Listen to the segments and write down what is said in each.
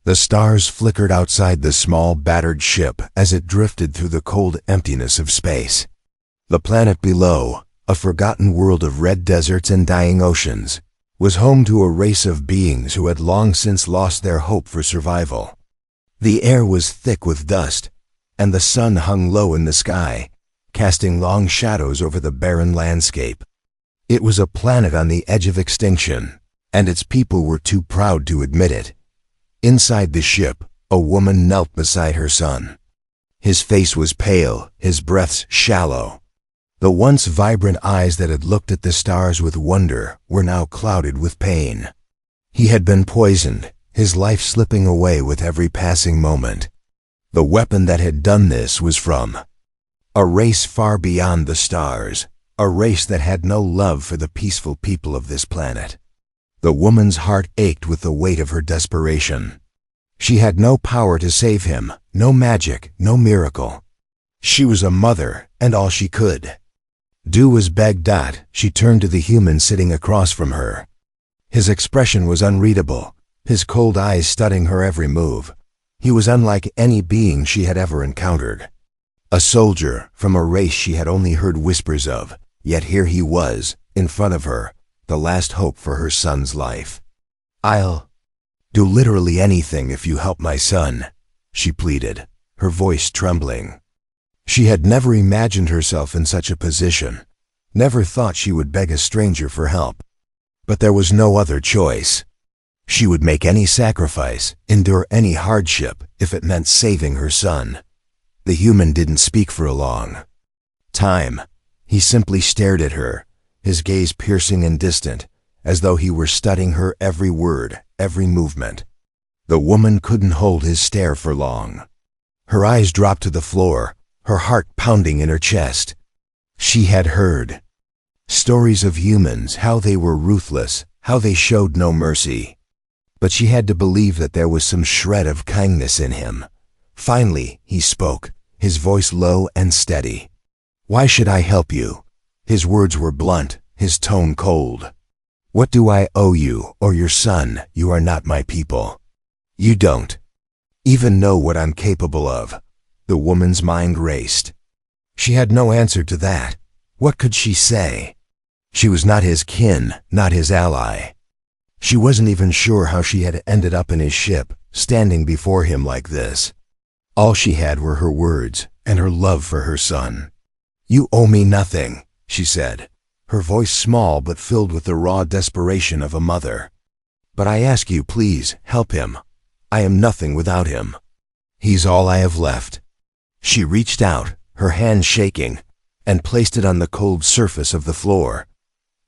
The stars flickered outside the small, battered ship as it drifted through the cold emptiness of space. The planet below, a forgotten world of red deserts and dying oceans, was home to a race of beings who had long since lost their hope for survival. The air was thick with dust, and the sun hung low in the sky, casting long shadows over the barren landscape. It was a planet on the edge of extinction, and its people were too proud to admit it. Inside the ship, a woman knelt beside her son. His face was pale, his breaths shallow. The once vibrant eyes that had looked at the stars with wonder were now clouded with pain. He had been poisoned, his life slipping away with every passing moment. The weapon that had done this was from a race far beyond the stars, a race that had no love for the peaceful people of this planet. The woman's heart ached with the weight of her desperation. She had no power to save him, no magic, no miracle. She was a mother, and all she could do was beg. She turned to the human sitting across from her. His expression was unreadable, his cold eyes studying her every move. He was unlike any being she had ever encountered. A soldier from a race she had only heard whispers of, yet here he was, in front of her, the last hope for her son's life. "I'll do literally anything if you help my son," she pleaded, her voice trembling. She had never imagined herself in such a position, never thought she would beg a stranger for help. But there was no other choice. She would make any sacrifice, endure any hardship, if it meant saving her son. The human didn't speak for a long time. He simply stared at her, his gaze piercing and distant, as though he were studying her every word, every movement. The woman couldn't hold his stare for long. Her eyes dropped to the floor, her heart pounding in her chest. She had heard stories of humans, how they were ruthless, how they showed no mercy. But she had to believe that there was some shred of kindness in him. Finally, he spoke, his voice low and steady. "Why should I help you?" His words were blunt, his tone cold. "What do I owe you or your son? You are not my people. You don't even know what I'm capable of." The woman's mind raced. She had no answer to that. What could she say? She was not his kin, not his ally. She wasn't even sure how she had ended up in his ship, standing before him like this. All she had were her words and her love for her son. "You owe me nothing," she said, her voice small but filled with the raw desperation of a mother. "But I ask you, please, help him. I am nothing without him. He's all I have left." She reached out, her hand shaking, and placed it on the cold surface of the floor.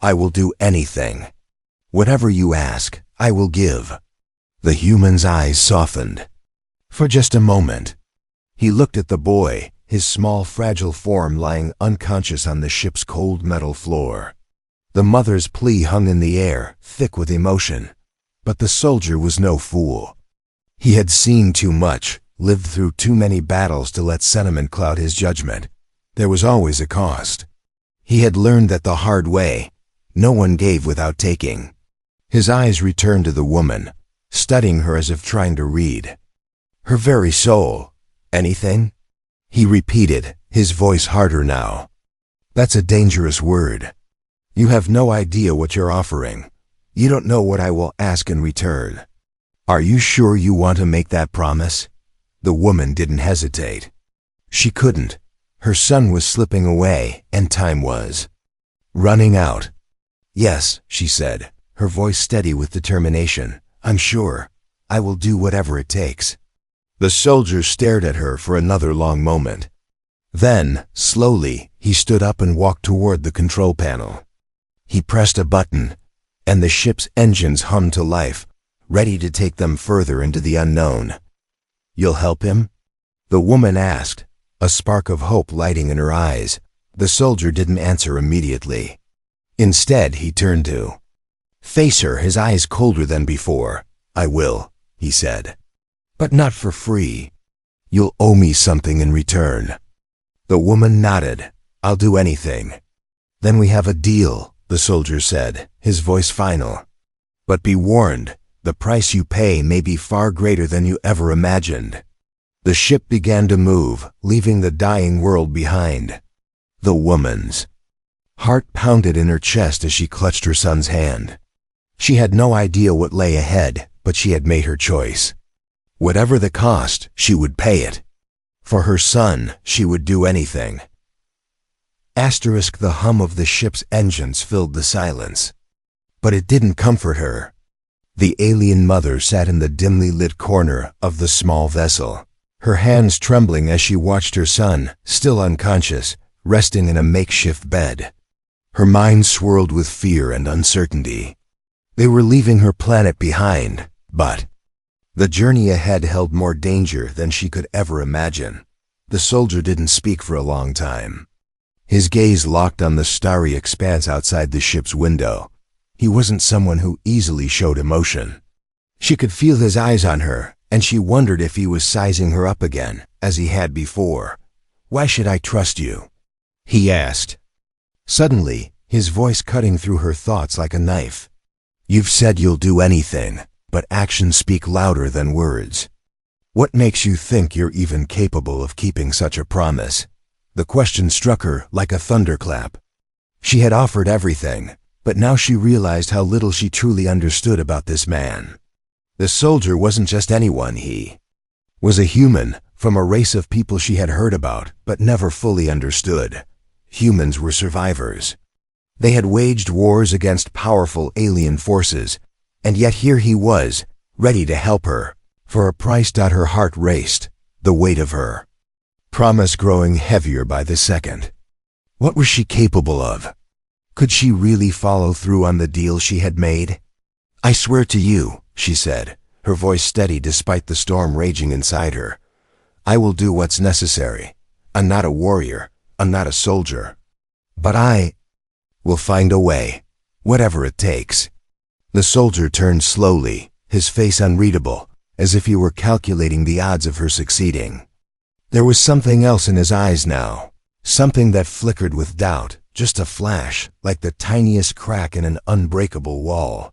"I will do anything. Whatever you ask, I will give." The human's eyes softened. For just a moment, he looked at the boy, his small, fragile form lying unconscious on the ship's cold metal floor. The mother's plea hung in the air, thick with emotion. But the soldier was no fool. He had seen too much, lived through too many battles to let sentiment cloud his judgment. There was always a cost. He had learned that the hard way. No one gave without taking. His eyes returned to the woman, studying her as if trying to read her very soul. "Anything?" he repeated, his voice harder now. "That's a dangerous word. You have no idea what you're offering. You don't know what I will ask in return. Are you sure you want to make that promise?" The woman didn't hesitate. She couldn't. Her son was slipping away, and time was running out. "Yes," she said, her voice steady with determination. "I'm sure. I will do whatever it takes." The soldier stared at her for another long moment. Then, slowly, he stood up and walked toward the control panel. He pressed a button, and the ship's engines hummed to life, ready to take them further into the unknown. "You'll help him?" the woman asked, a spark of hope lighting in her eyes. The soldier didn't answer immediately. Instead, he turned to face her, his eyes colder than before. "I will," he said. "But not for free. You'll owe me something in return." The woman nodded. "I'll do anything." "Then we have a deal," the soldier said, his voice final. "But be warned, The price you pay may be far greater than you ever imagined. The ship began to move, leaving the dying world behind. The woman's heart pounded in her chest as she clutched her son's hand. She had no idea what lay ahead, but she had made her choice. Whatever the cost, she would pay it. For her son, she would do anything. The hum of the ship's engines filled the silence. But it didn't comfort her. The alien mother sat in the dimly lit corner of the small vessel, her hands trembling as she watched her son, still unconscious, resting in a makeshift bed. Her mind swirled with fear and uncertainty. They were leaving her planet behind, but the journey ahead held more danger than she could ever imagine. The soldier didn't speak for a long time. His gaze locked on the starry expanse outside the ship's window. He wasn't someone who easily showed emotion. She could feel his eyes on her, and she wondered if he was sizing her up again, as he had before. "Why should I trust you?" he asked. Suddenly, his voice cutting through her thoughts like a knife. "You've said you'll do anything, but actions speak louder than words. What makes you think you're even capable of keeping such a promise?" The question struck her like a thunderclap. She had offered everything, but now she realized how little she truly understood about this man. The soldier wasn't just anyone, he was a human from a race of people she had heard about but never fully understood. Humans were survivors. They had waged wars against powerful alien forces, and yet here he was, ready to help her. For a price. Her heart raced, the weight of her promise growing heavier by the second. What was she capable of? Could she really follow through on the deal she had made? "I swear to you," she said, her voice steady despite the storm raging inside her. "I will do what's necessary. I'm not a warrior. I'm not a soldier. But I will find a way, whatever it takes." The soldier turned slowly, his face unreadable, as if he were calculating the odds of her succeeding. There was something else in his eyes now, something that flickered with doubt, just a flash, like the tiniest crack in an unbreakable wall.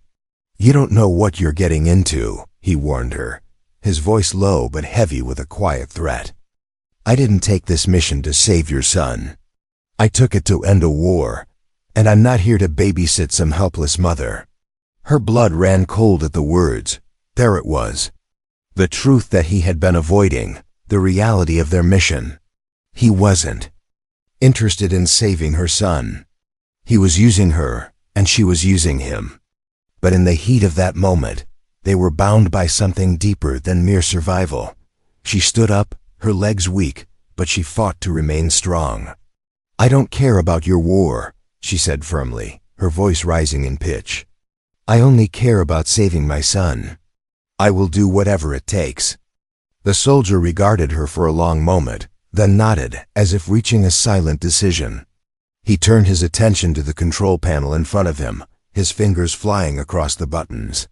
"You don't know what you're getting into," he warned her, his voice low but heavy with a quiet threat. "I didn't take this mission to save your son. I took it to end a war, and I'm not here to babysit some helpless mother." Her blood ran cold at the words. There it was. The truth that he had been avoiding, the reality of their mission. He wasn't interested in saving her son. He was using her, and she was using him. But in the heat of that moment, they were bound by something deeper than mere survival. She stood up, her legs weak, but she fought to remain strong. "I don't care about your war," she said firmly, her voice rising in pitch. "I only care about saving my son. I will do whatever it takes." The soldier regarded her for a long moment, then nodded, as if reaching a silent decision. He turned his attention to the control panel in front of him, his fingers flying across the buttons.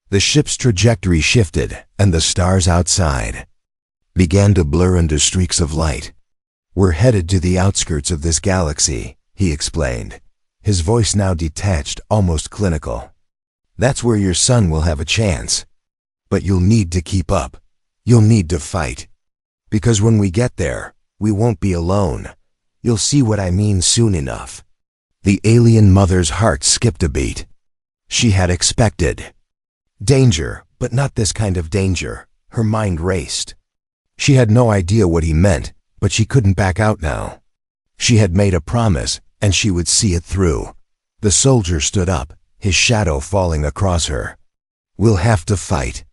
The ship's trajectory shifted, and the stars outside began to blur into streaks of light. "We're headed to the outskirts of this galaxy," he explained, his voice now detached, almost clinical. "That's where your son will have a chance. But you'll need to keep up. You'll need to fight. Because when we get there, we won't be alone. You'll see what I mean soon enough." The alien mother's heart skipped a beat. She had expected danger, but not this kind of danger. Her mind raced. She had no idea what he meant, but she couldn't back out now. She had made a promise, and she would see it through. The soldier stood up, his shadow falling across her. "We'll have to fight.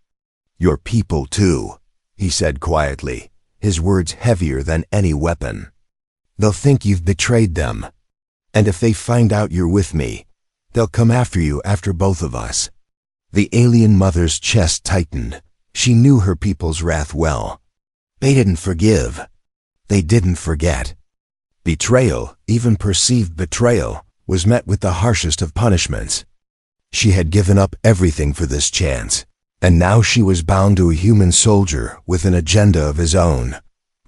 Your people too," he said quietly, his words heavier than any weapon. "They'll think you've betrayed them. And if they find out you're with me, they'll come after you, after both of us." The alien mother's chest tightened. She knew her people's wrath well. They didn't forgive. They didn't forget. Betrayal, even perceived betrayal, was met with the harshest of punishments. She had given up everything for this chance, and now she was bound to a human soldier with an agenda of his own.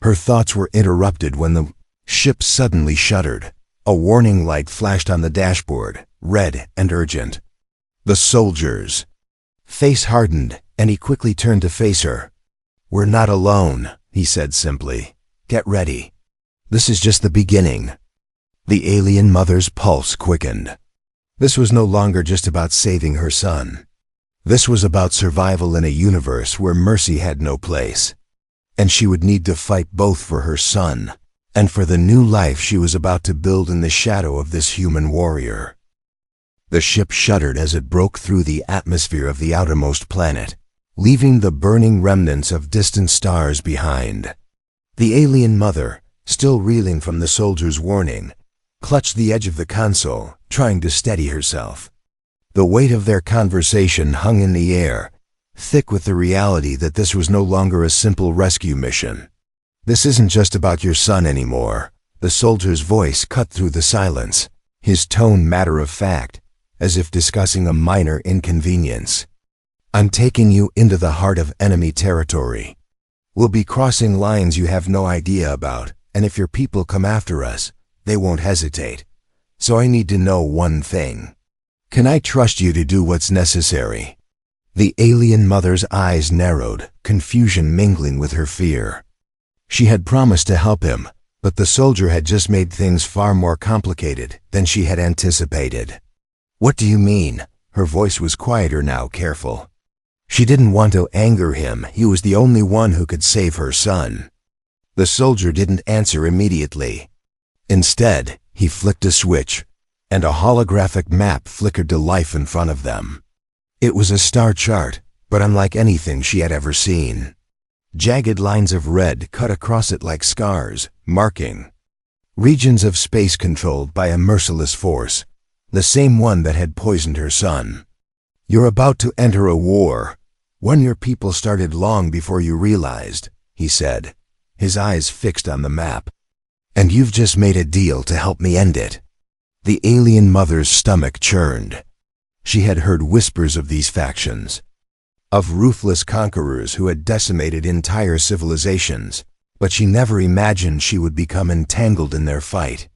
Her thoughts were interrupted when the ship suddenly shuddered. A warning light flashed on the dashboard, red and urgent. "The soldiers," Face hardened, and he quickly turned to face her. "We're not alone," he said simply. "Get ready. This is just the beginning." The alien mother's pulse quickened. This was no longer just about saving her son. This was about survival in a universe where mercy had no place. And she would need to fight both for her son and for the new life she was about to build in the shadow of this human warrior. The ship shuddered as it broke through the atmosphere of the outermost planet, leaving the burning remnants of distant stars behind. The alien mother, still reeling from the soldier's warning, clutched the edge of the console, trying to steady herself. The weight of their conversation hung in the air, thick with the reality that this was no longer a simple rescue mission. "This isn't just about your son anymore." The soldier's voice cut through the silence, his tone matter-of-fact, as if discussing a minor inconvenience. "I'm taking you into the heart of enemy territory. We'll be crossing lines you have no idea about, and if your people come after us, they won't hesitate. So I need to know one thing. Can I trust you to do what's necessary?" The alien mother's eyes narrowed, confusion mingling with her fear. She had promised to help him, but the soldier had just made things far more complicated than she had anticipated. "What do you mean?" Her voice was quieter now, careful. She didn't want to anger him. He was the only one who could save her son. The soldier didn't answer immediately. Instead, he flicked a switch, and a holographic map flickered to life in front of them. It was a star chart, but unlike anything she had ever seen. Jagged lines of red cut across it like scars, marking regions of space controlled by a merciless force, the same one that had poisoned her son. "You're about to enter a war, one your people started long before you realized," he said, his eyes fixed on the map. "And you've just made a deal to help me end it." The alien mother's stomach churned. She had heard whispers of these factions, of ruthless conquerors who had decimated entire civilizations, but she never imagined she would become entangled in their fight.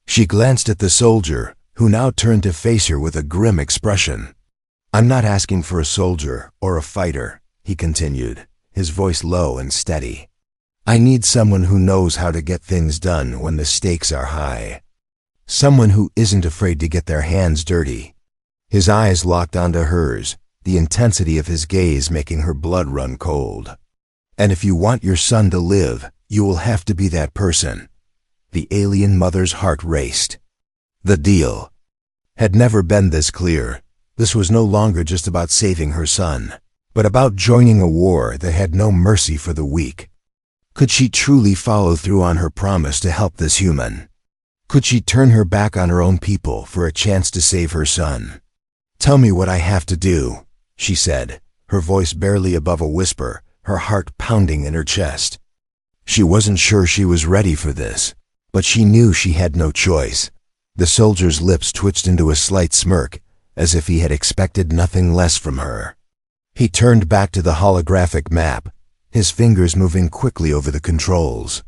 She glanced at the soldier, who now turned to face her with a grim expression. "I'm not asking for a soldier or a fighter," he continued, his voice low and steady. "I need someone who knows how to get things done when the stakes are high. Someone who isn't afraid to get their hands dirty." His eyes locked onto hers, the intensity of his gaze making her blood run cold. "And if you want your son to live, you will have to be that person." The alien mother's heart raced. The deal had never been this clear. This was no longer just about saving her son, but about joining a war that had no mercy for the weak. Could she truly follow through on her promise to help this human? Could she turn her back on her own people for a chance to save her son? "Tell me what I have to do," she said, her voice barely above a whisper, her heart pounding in her chest. She wasn't sure she was ready for this, but she knew she had no choice. The soldier's lips twitched into a slight smirk, as if he had expected nothing less from her. He turned back to the holographic map, his fingers moving quickly over the controls.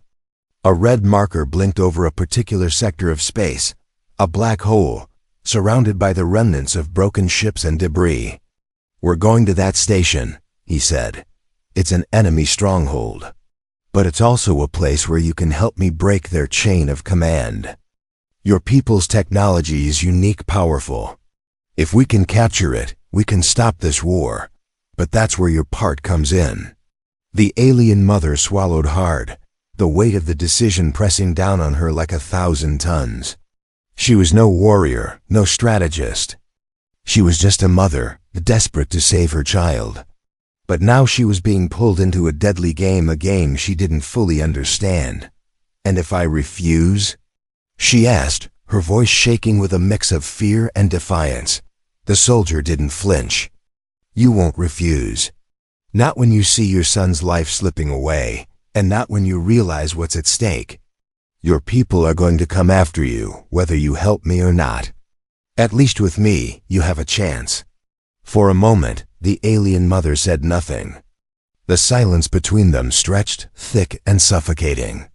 A red marker blinked over a particular sector of space, a black hole, surrounded by the remnants of broken ships and debris. "We're going to that station," he said. "It's an enemy stronghold. But it's also a place where you can help me break their chain of command. Your people's technology is unique, powerful. If we can capture it, we can stop this war. But that's where your part comes in." The alien mother swallowed hard, the weight of the decision pressing down on her like 1,000 tons. She was no warrior, no strategist. She was just a mother, desperate to save her child. But now she was being pulled into a deadly game, a game she didn't fully understand. "And if I refuse?" she asked, her voice shaking with a mix of fear and defiance. The soldier didn't flinch. "You won't refuse. Not when you see your son's life slipping away, and not when you realize what's at stake. Your people are going to come after you, whether you help me or not. At least with me, you have a chance." For a moment, the alien mother said nothing. The silence between them stretched, thick and suffocating.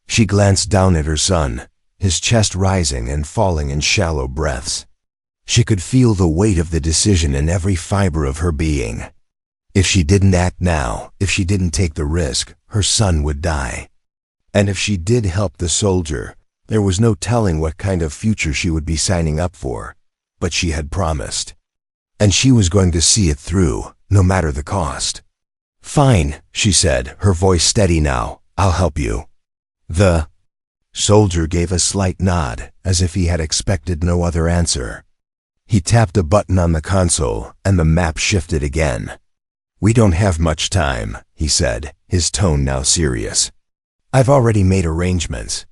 She glanced down at her son, his chest rising and falling in shallow breaths. She could feel the weight of the decision in every fiber of her being. If she didn't act now, if she didn't take the risk, her son would die. And if she did help the soldier, there was no telling what kind of future she would be signing up for. But she had promised. And she was going to see it through, no matter the cost. "Fine," she said, her voice steady now. "I'll help you." The soldier gave a slight nod, as if he had expected no other answer. He tapped a button on the console, and the map shifted again. "We don't have much time," he said, his tone now serious. "I've already made arrangements.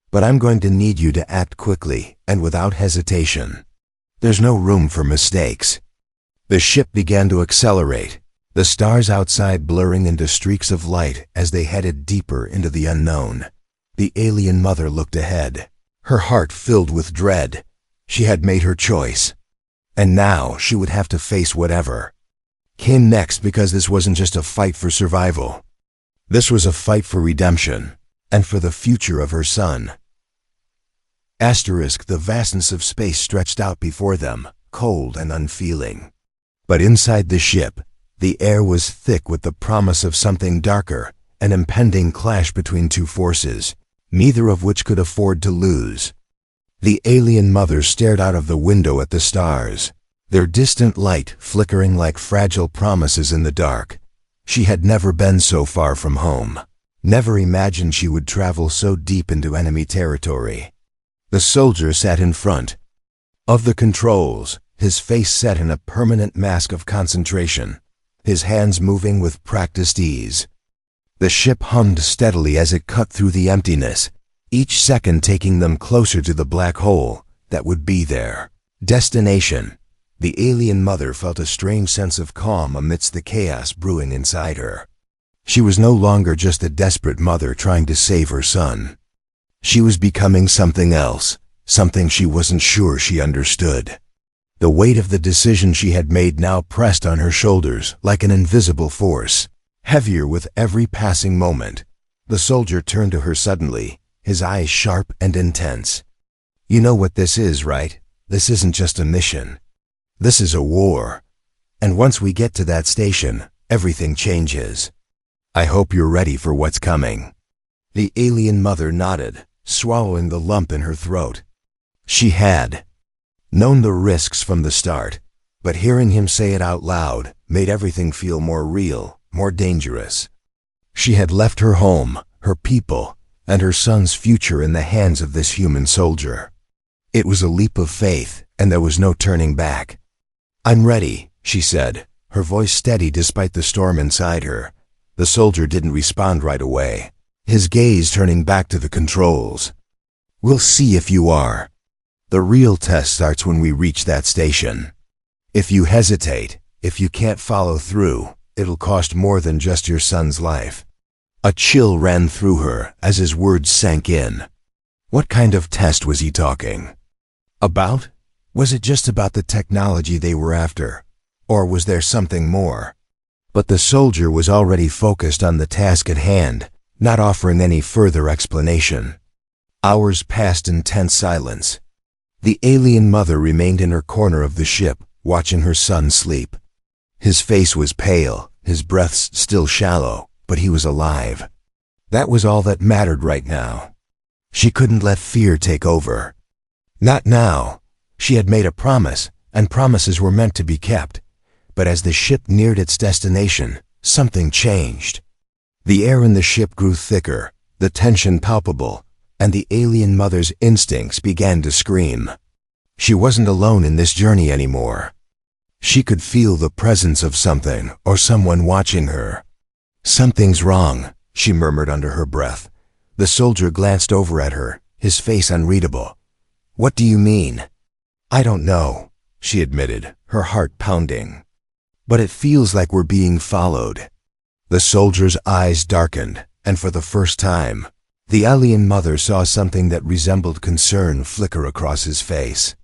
But I'm going to need you to act quickly and without hesitation. There's no room for mistakes." The ship began to accelerate, the stars outside blurring into streaks of light as they headed deeper into the unknown. The alien mother looked ahead, her heart filled with dread. She had made her choice. And now she would have to face whatever came next, because this wasn't just a fight for survival. This was a fight for redemption, and for the future of her son. The vastness of space stretched out before them, cold and unfeeling. But inside the ship, the air was thick with the promise of something darker, an impending clash between two forces, neither of which could afford to lose. The alien mother stared out of the window at the stars, their distant light flickering like fragile promises in the dark. She had never been so far from home, never imagined she would travel so deep into enemy territory. The soldier sat in front of the controls, his face set in a permanent mask of concentration, his hands moving with practiced ease. The ship hummed steadily as it cut through the emptiness, each second taking them closer to the black hole that would be their destination. The alien mother felt a strange sense of calm amidst the chaos brewing inside her. She was no longer just a desperate mother trying to save her son. She was becoming something else, something she wasn't sure she understood. The weight of the decision she had made now pressed on her shoulders like an invisible force, heavier with every passing moment. The soldier turned to her suddenly, his eyes sharp and intense. "You know what this is, right? This isn't just a mission. This is a war. And once we get to that station, everything changes. I hope you're ready for what's coming." The alien mother nodded, swallowing the lump in her throat. She had known the risks from the start, but hearing him say it out loud made everything feel more real, more dangerous. She had left her home, her people, and her son's future in the hands of this human soldier. It was a leap of faith, and there was no turning back. "I'm ready," she said, her voice steady despite the storm inside her. The soldier didn't respond right away, his gaze turning back to the controls. "We'll see if you are. The real test starts when we reach that station. If you hesitate, if you can't follow through, it'll cost more than just your son's life." A chill ran through her as his words sank in. What kind of test was he talking about? Was it just about the technology they were after? Or was there something more? But the soldier was already focused on the task at hand, not offering any further explanation. Hours passed in tense silence. The alien mother remained in her corner of the ship, watching her son sleep. His face was pale, his breaths still shallow, but he was alive. That was all that mattered right now. She couldn't let fear take over. Not now. She had made a promise, and promises were meant to be kept. But as the ship neared its destination, something changed. The air in the ship grew thicker, the tension palpable, and the alien mother's instincts began to scream. She wasn't alone in this journey anymore. She could feel the presence of something or someone watching her. "Something's wrong," she murmured under her breath. The soldier glanced over at her, his face unreadable. "What do you mean?" "I don't know," she admitted, her heart pounding. "But it feels like we're being followed." The soldier's eyes darkened, and for the first time, the alien mother saw something that resembled concern flicker across his face.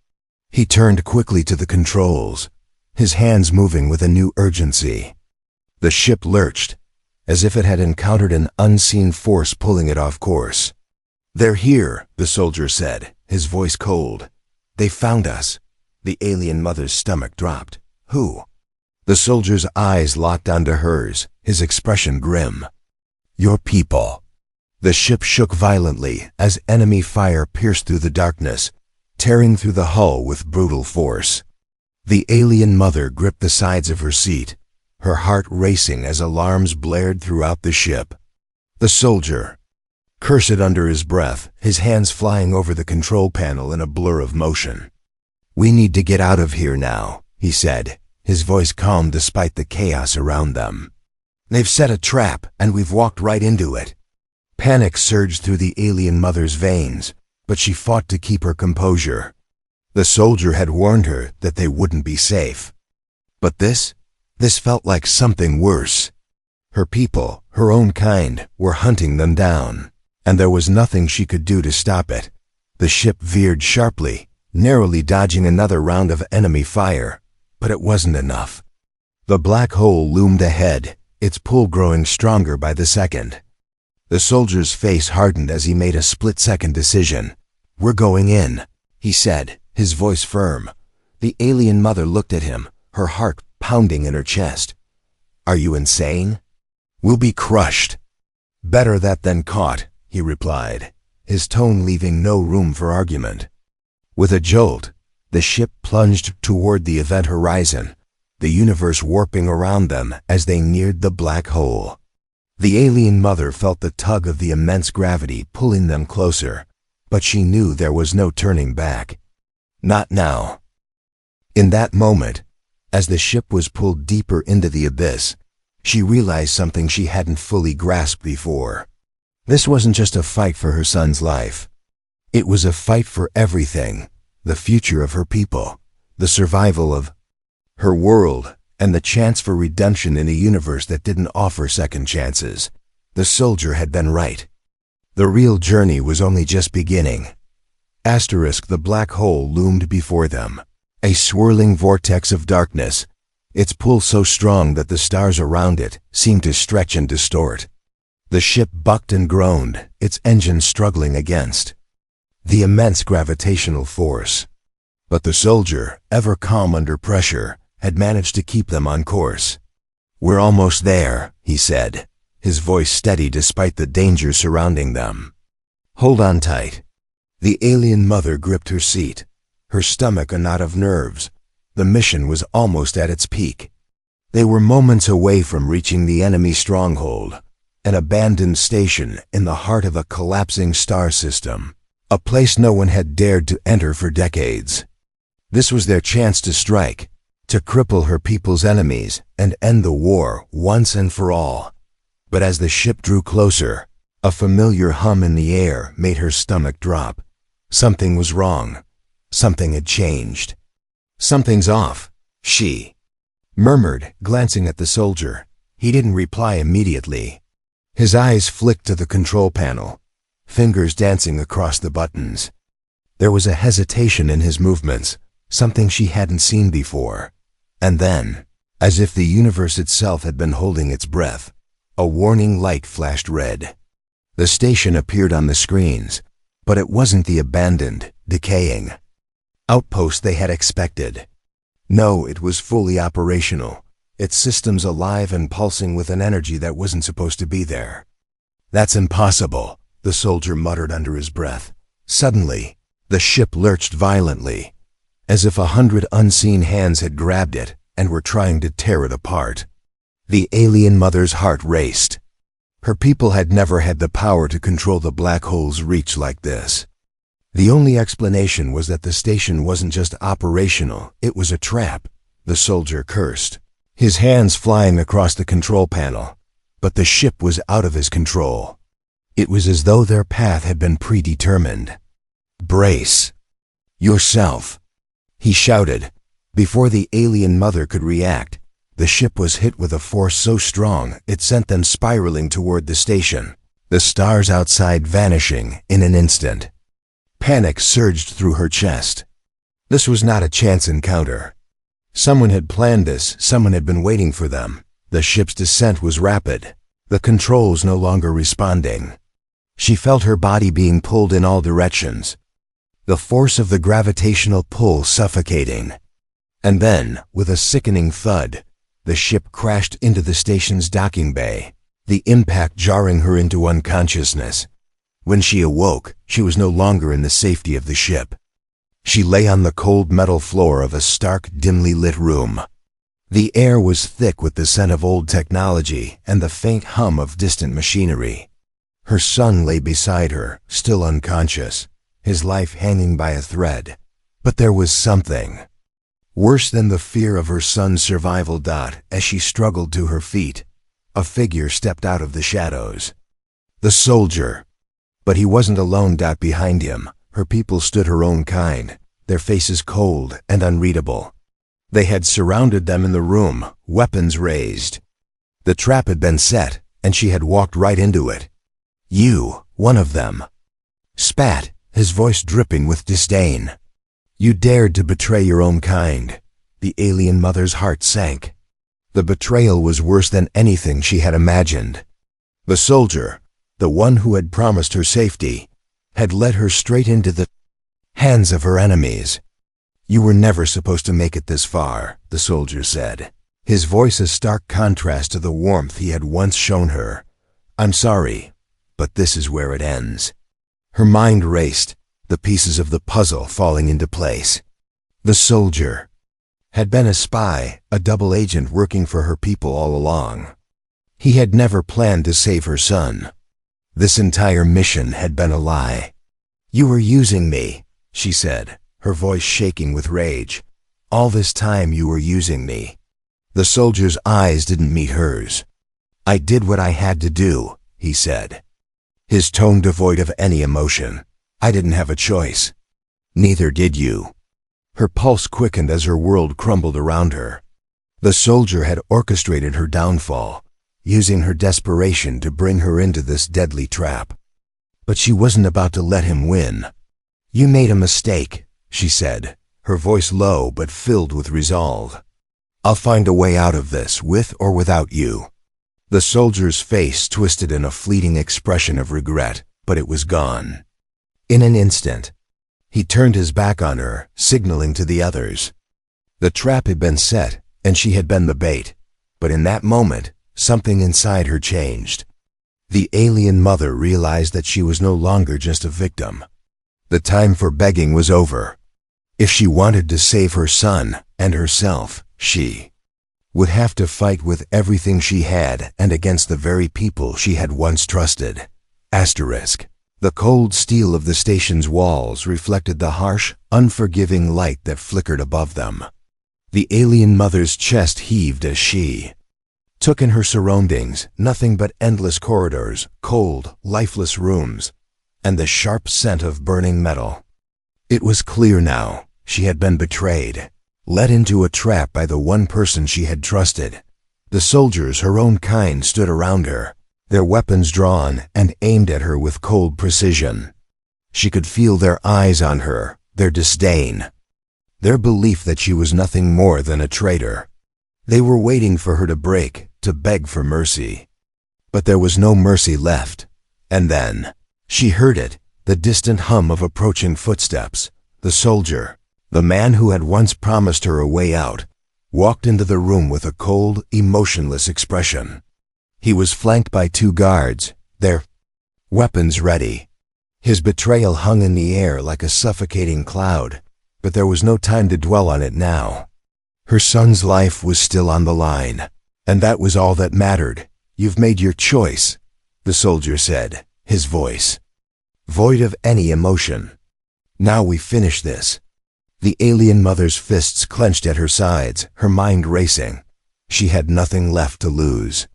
He turned quickly to the controls, his hands moving with a new urgency. The ship lurched, as if it had encountered an unseen force pulling it off course. "They're here," the soldier said, his voice cold. "They found us. The alien mother's stomach dropped. Who? The soldier's eyes locked onto hers, his expression grim. Your people. The ship shook violently as enemy fire pierced through the darkness, tearing through the hull with brutal force. The alien mother gripped the sides of her seat, her heart racing as alarms blared throughout the ship. The soldier cursed under his breath, his hands flying over the control panel in a blur of motion. We need to get out of here now, he said, his voice calm despite the chaos around them. They've set a trap, and we've walked right into it. Panic surged through the alien mother's veins, but she fought to keep her composure. The soldier had warned her that they wouldn't be safe. But this felt like something worse. Her people, her own kind, were hunting them down, and there was nothing she could do to stop it. The ship veered sharply, narrowly dodging another round of enemy fire, but it wasn't enough. The black hole loomed ahead, its pull growing stronger by the second. The soldier's face hardened as he made a split-second decision. We're going in, he said, his voice firm. The alien mother looked at him, her heart pounding in her chest. Are you insane? We'll be crushed. Better that than caught, he replied, his tone leaving no room for argument. With a jolt, the ship plunged toward the event horizon, the universe warping around them as they neared the black hole. The alien mother felt the tug of the immense gravity pulling them closer, but she knew there was no turning back. Not now. In that moment, as the ship was pulled deeper into the abyss, she realized something she hadn't fully grasped before. This wasn't just a fight for her son's life. It was a fight for everything, the future of her people, the survival of her world, and the chance for redemption in a universe that didn't offer second chances. The soldier had been right. The real journey was only just beginning. The black hole loomed before them, a swirling vortex of darkness, its pull so strong that the stars around it seemed to stretch and distort. The ship bucked and groaned, its engine struggling against the immense gravitational force. But the soldier, ever calm under pressure, had managed to keep them on course. We're almost there, he said, his voice steady despite the danger surrounding them. Hold on tight. The alien mother gripped her seat, her stomach a knot of nerves. The mission was almost at its peak. They were moments away from reaching the enemy stronghold, an abandoned station in the heart of a collapsing star system, a place no one had dared to enter for decades. This was their chance to strike, to cripple her people's enemies and end the war once and for all. But as the ship drew closer, a familiar hum in the air made her stomach drop. Something was wrong. Something had changed. Something's off, she murmured, glancing at the soldier. He didn't reply immediately. His eyes flicked to the control panel, fingers dancing across the buttons. There was a hesitation in his movements, something she hadn't seen before. And then, as if the universe itself had been holding its breath, a warning light flashed red. The station appeared on the screens, but it wasn't the abandoned, decaying outpost they had expected. No, it was fully operational, its systems alive and pulsing with an energy that wasn't supposed to be there. That's impossible, the soldier muttered under his breath. Suddenly, the ship lurched violently, as if 100 unseen hands had grabbed it and were trying to tear it apart. The alien mother's heart raced. Her people had never had the power to control the black hole's reach like this. The only explanation was that the station wasn't just operational, it was a trap. The soldier cursed, his hands flying across the control panel. But the ship was out of his control. It was as though their path had been predetermined. Brace yourself, he shouted. Before the alien mother could react, the ship was hit with a force so strong it sent them spiraling toward the station, the stars outside vanishing in an instant. Panic surged through her chest. This was not a chance encounter. Someone had planned this, someone had been waiting for them. The ship's descent was rapid, the controls no longer responding. She felt her body being pulled in all directions. the force of the gravitational pull suffocating. And then, with a sickening thud, the ship crashed into the station's docking bay, the impact jarring her into unconsciousness. When she awoke, she was no longer in the safety of the ship. She lay on the cold metal floor of a stark, dimly lit room. The air was thick with the scent of old technology and the faint hum of distant machinery. Her son lay beside her, still unconscious, his life hanging by a thread. But there was something worse than the fear of her son's survival. As she struggled to her feet, a figure stepped out of the shadows. The soldier. But he wasn't alone. Behind him, her people stood, her own kind, their faces cold and unreadable. They had surrounded them in the room, weapons raised. The trap had been set, and she had walked right into it. You, one of them, spat, his voice dripping with disdain. You dared to betray your own kind. The alien mother's heart sank. The betrayal was worse than anything she had imagined. The soldier, the one who had promised her safety, had led her straight into the hands of her enemies. You were never supposed to make it this far, the soldier said, his voice a stark contrast to the warmth he had once shown her. I'm sorry, but this is where it ends. Her mind raced, the pieces of the puzzle falling into place. The soldier had been a spy, a double agent working for her people all along. He had never planned to save her son. This entire mission had been a lie. You were using me, she said, her voice shaking with rage. All this time you were using me. The soldier's eyes didn't meet hers. I did what I had to do, he said, his tone devoid of any emotion. I didn't have a choice. Neither did you. Her pulse quickened as her world crumbled around her. The soldier had orchestrated her downfall, using her desperation to bring her into this deadly trap. But she wasn't about to let him win. You made a mistake, she said, her voice low but filled with resolve. I'll find a way out of this, with or without you. The soldier's face twisted in a fleeting expression of regret, but it was gone. In an instant, he turned his back on her, signaling to the others. The trap had been set, and she had been the bait. But in that moment, something inside her changed. The alien mother realized that she was no longer just a victim. The time for begging was over. If she wanted to save her son and herself, she would have to fight with everything she had and against the very people she had once trusted. Asterisk. The cold steel of the station's walls reflected the harsh, unforgiving light that flickered above them. The alien mother's chest heaved as she took in her surroundings, nothing but endless corridors, cold, lifeless rooms, and the sharp scent of burning metal. It was clear now. She had been betrayed, led into a trap by the one person she had trusted. The soldiers, her own kind, stood around her, their weapons drawn and aimed at her with cold precision. She could feel their eyes on her, their disdain, their belief that she was nothing more than a traitor. They were waiting for her to break, to beg for mercy. But there was no mercy left. And then, she heard it, the distant hum of approaching footsteps. The soldier, the man who had once promised her a way out, walked into the room with a cold, emotionless expression. He was flanked by 2 guards, their weapons ready. His betrayal hung in the air like a suffocating cloud, but there was no time to dwell on it now. Her son's life was still on the line, and that was all that mattered. You've made your choice, the soldier said, his voice void of any emotion. Now we finish this. The alien mother's fists clenched at her sides, her mind racing. She had nothing left to lose.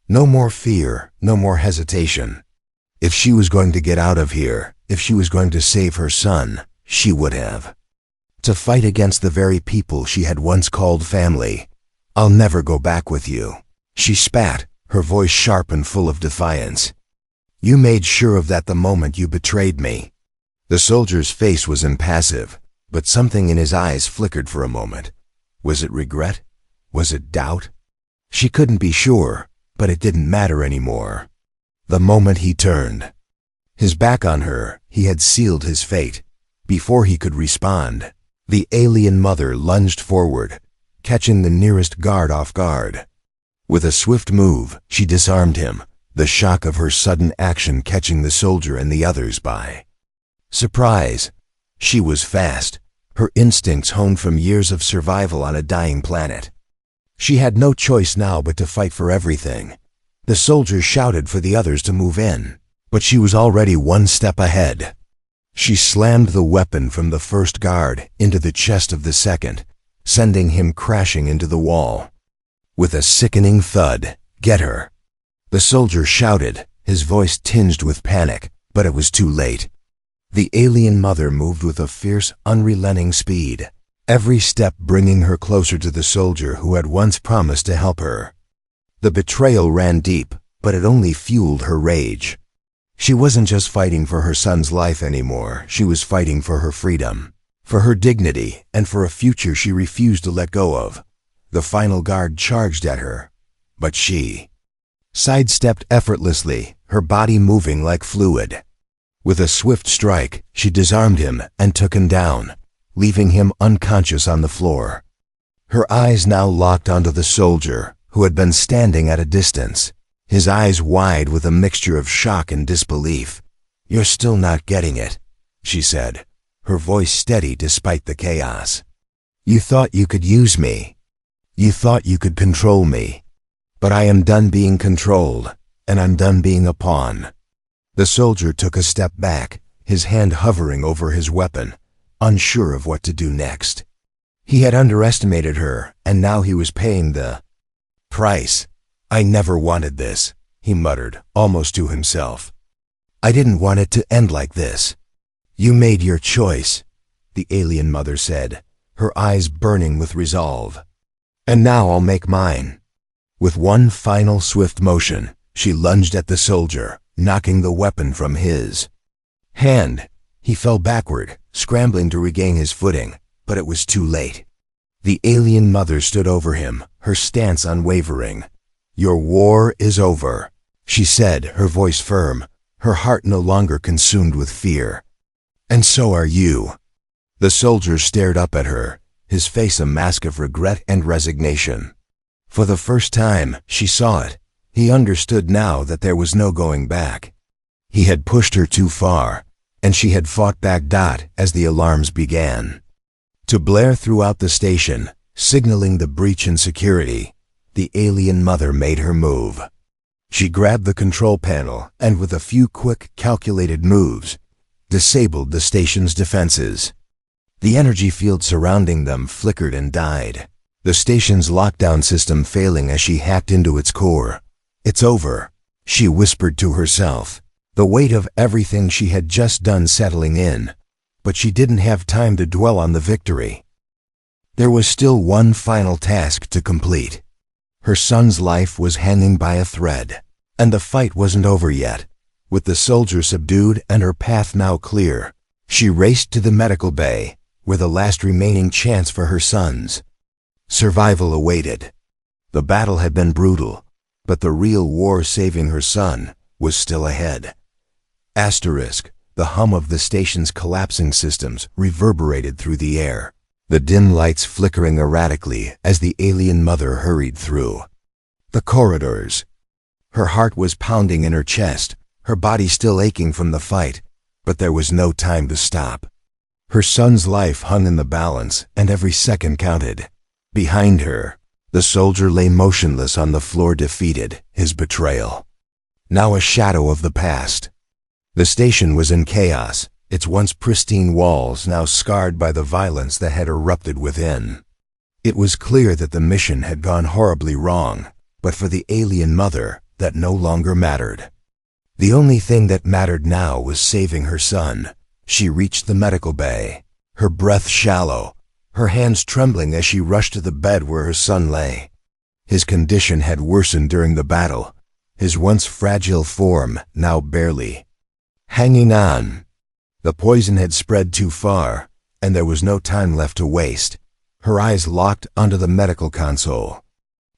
No more fear, no more hesitation. If she was going to get out of here, if she was going to save her son, she would have to fight against the very people she had once called family. I'll never go back with you, she spat, her voice sharp and full of defiance. You made sure of that the moment you betrayed me. The soldier's face was impassive, but something in his eyes flickered for a moment. Was it regret? Was it doubt? She couldn't be sure, but it didn't matter anymore. The moment he turned his back on her, he had sealed his fate. Before he could respond, the alien mother lunged forward, catching the nearest guard off guard. With a swift move, she disarmed him, the shock of her sudden action catching the soldier and the others by surprise. She was fast, her instincts honed from years of survival on a dying planet. She had no choice now but to fight for everything. The soldier shouted for the others to move in, but she was already one step ahead. She slammed the weapon from the first guard into the chest of the second, sending him crashing into the wall. With a sickening thud, "Get her!" the soldier shouted, his voice tinged with panic, but it was too late. The alien mother moved with a fierce, unrelenting speed, every step bringing her closer to the soldier who had once promised to help her. The betrayal ran deep, but it only fueled her rage. She wasn't just fighting for her son's life anymore, she was fighting for her freedom, for her dignity, and for a future she refused to let go of. The final guard charged at her, but she sidestepped effortlessly, her body moving like fluid. With a swift strike, she disarmed him and took him down, leaving him unconscious on the floor. Her eyes now locked onto the soldier, who had been standing at a distance, his eyes wide with a mixture of shock and disbelief. "You're still not getting it," she said, her voice steady despite the chaos. "You thought you could use me. You thought you could control me. But I am done being controlled, and I'm done being a pawn." The soldier took a step back, his hand hovering over his weapon, unsure of what to do next. He had underestimated her, and now he was paying the price. "I never wanted this," he muttered, almost to himself. "I didn't want it to end like this." "You made your choice," the alien mother said, her eyes burning with resolve. "And now I'll make mine." With one final swift motion, she lunged at the soldier, knocking the weapon from his hand. He fell backward, scrambling to regain his footing, but it was too late. The alien mother stood over him, her stance unwavering. "Your war is over," she said, her voice firm, her heart no longer consumed with fear. "And so are you." The soldier stared up at her, his face a mask of regret and resignation. For the first time, she saw it. He understood now that there was no going back. He had pushed her too far, and she had fought back. As the alarms began to blare throughout the station, signaling the breach in security, the alien mother made her move. She grabbed the control panel and with a few quick, calculated moves, disabled the station's defenses. The energy field surrounding them flickered and died, the station's lockdown system failing as she hacked into its core. "It's over," she whispered to herself, the weight of everything she had just done settling in. But she didn't have time to dwell on the victory. There was still one final task to complete. Her son's life was hanging by a thread, and the fight wasn't over yet. With the soldier subdued and her path now clear, she raced to the medical bay, where the last remaining chance for her son's survival awaited. The battle had been brutal, but the real war saving her son was still ahead. Asterisk, the hum of the station's collapsing systems reverberated through the air, the dim lights flickering erratically as the alien mother hurried through the corridors. Her heart was pounding in her chest, her body still aching from the fight, but there was no time to stop. Her son's life hung in the balance, and every second counted. Behind her, the soldier lay motionless on the floor, defeated, his betrayal now a shadow of the past. The station was in chaos, its once pristine walls now scarred by the violence that had erupted within. It was clear that the mission had gone horribly wrong, but for the alien mother, that no longer mattered. The only thing that mattered now was saving her son. She reached the medical bay, her breath shallow, her hands trembling as she rushed to the bed where her son lay. His condition had worsened during the battle, his once fragile form now barely hanging on. The poison had spread too far, and there was no time left to waste. Her eyes locked onto the medical console.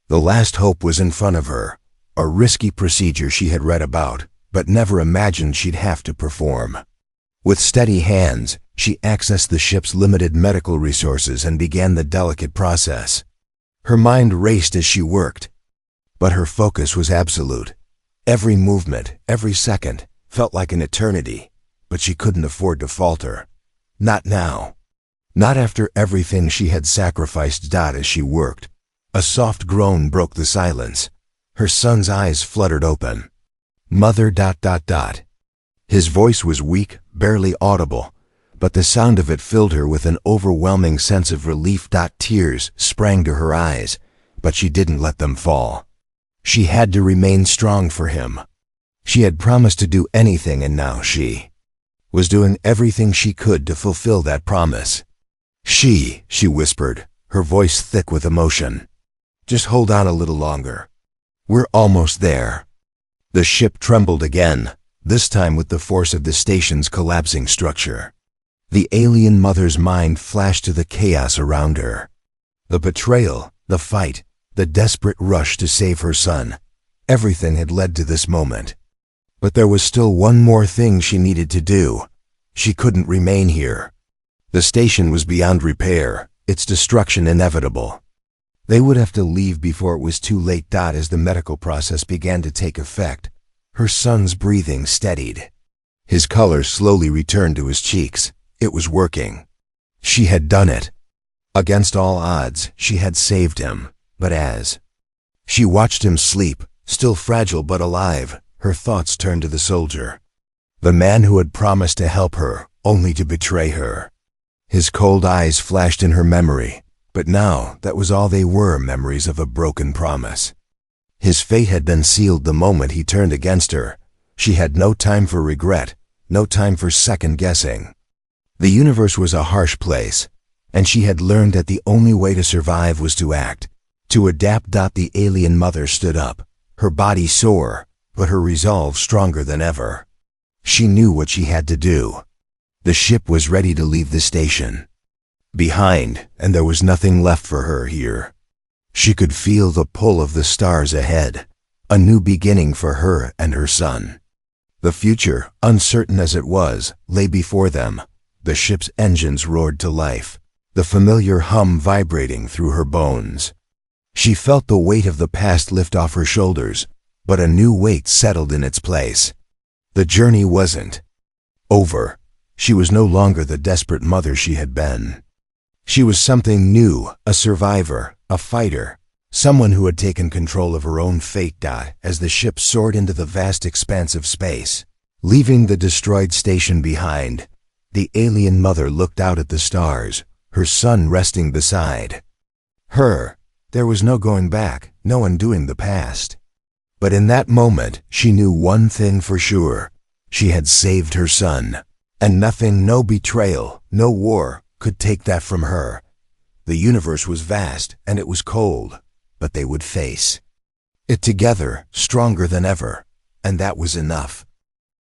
The last hope was in front of her, a risky procedure she had read about, but never imagined she'd have to perform. With steady hands, she accessed the ship's limited medical resources and began the delicate process. Her mind raced as she worked, but her focus was absolute. Every movement, every second, felt like an eternity, but she couldn't afford to falter. Not now. Not after everything she had sacrificed. As she worked, a soft groan broke the silence. Her son's eyes fluttered open. Mother. His voice was weak, barely audible, but the sound of it filled her with an overwhelming sense of relief. Tears sprang to her eyes, but she didn't let them fall. She had to remain strong for him. She had promised to do anything, and now she was doing everything she could to fulfill that promise. She whispered, her voice thick with emotion. Just hold on a little longer. We're almost there. The ship trembled again, this time with the force of the station's collapsing structure. The alien mother's mind flashed to the chaos around her. The betrayal, the fight, the desperate rush to save her son. Everything had led to this moment. But there was still one more thing she needed to do. She couldn't remain here. The station was beyond repair, its destruction inevitable. They would have to leave before it was too late. As the medical process began to take effect, her son's breathing steadied. His color slowly returned to his cheeks. It was working. She had done it. Against all odds, she had saved him. But as she watched him sleep, still fragile but alive, her thoughts turned to the soldier. The man who had promised to help her, only to betray her. His cold eyes flashed in her memory, but now that was all they were, memories of a broken promise. His fate had been sealed the moment he turned against her. She had no time for regret, no time for second-guessing. The universe was a harsh place, and she had learned that the only way to survive was to act, to adapt. The alien mother stood up, her body sore, but her resolve stronger than ever. She knew what she had to do. The ship was ready to leave the station behind, and there was nothing left for her here. She could feel the pull of the stars ahead, a new beginning for her and her son. The future, uncertain as it was, lay before them. The ship's engines roared to life, the familiar hum vibrating through her bones. She felt the weight of the past lift off her shoulders, but a new weight settled in its place. The journey wasn't over. She was no longer the desperate mother she had been. She was something new, a survivor, a fighter, someone who had taken control of her own fate. As the ship soared into the vast expanse of space, leaving the destroyed station behind, the alien mother looked out at the stars, her son resting beside her. There was no going back, no undoing the past. But in that moment, she knew one thing for sure. She had saved her son, and nothing, no betrayal, no war, could take that from her. The universe was vast, and it was cold, but they would face it together, stronger than ever, and that was enough.